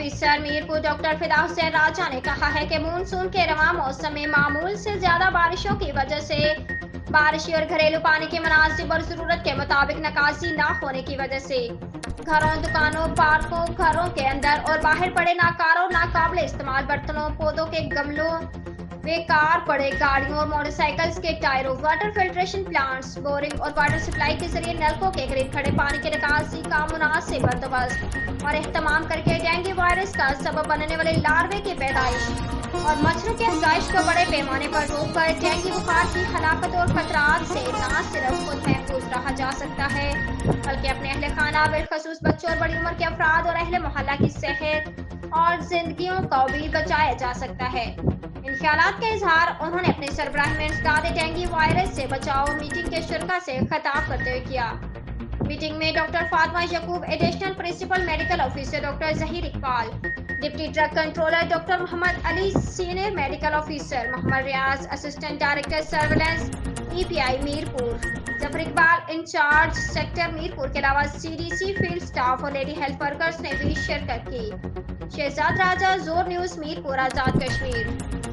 Officer Mirpur doctor फिदा हुसैन राजा ने कहा है कि मानसून के रवां मौसम में मामूल से ज्यादा बारिशों की वजह से बारिशी और घरेलू पानी के मुनासिब और जरूरत के मुताबिक निकासी न होने की वजह से घरों, दुकानों, पार्कों, घरों के अंदर और बाहर पड़े नाकारों, नाकाबिल इस्तेमाल बर्तनों, पौधों के गमलों, बेकार पड़े गाड़ियों और मोटरसाइकिल्स के टायरों, वाटर फिल्ट्रेशन प्लांट्स, बोरिंग और वाटर सप्लाई के जरिए नलकों के करीब खड़े पानी की निकासी का मुनासिब बंदोबस्त और एहतमाम करके डेंगू वायरस का सबब बनने वाले लार्वे की पैदाइश और मच्छरों की अफजाइश को बड़े पैमाने पर रोककर डेंगू बुखार की हलाकत और खतरात से न सिर्फ खुद महफूज रहा जा सकता है बल्कि अपने अहले खाना, बिलखसूस बच्चों और बड़ी उम्र के अफराद और अहले मोहल्ला की सेहत और जिंदगियों को भी बचाया जा सकता है। इन ख्यालात का इजहार उन्होंने अपने सरबराह में इंसदाद डेंगू वायरस से बचाव मीटिंग के शुरा से खिताब करते हुए किया। मीटिंग में doctor Fatima Yaqoob, additional principal medical officer doctor Zaheer Iqbal, deputy drug controller doctor Mohammad Ali, senior medical officer Mohammad Riaz, assistant director surveillance EPI Mirpur Zafar Iqbal, incharge sector Mirpur के अलावा CDC फील्ड स्टाफ और लेडी हेल्थ वर्कर्स ने भी शिरकत की। शहजाद राजा, जोर न्यूज़ मीरपुर, आजाद कश्मीर।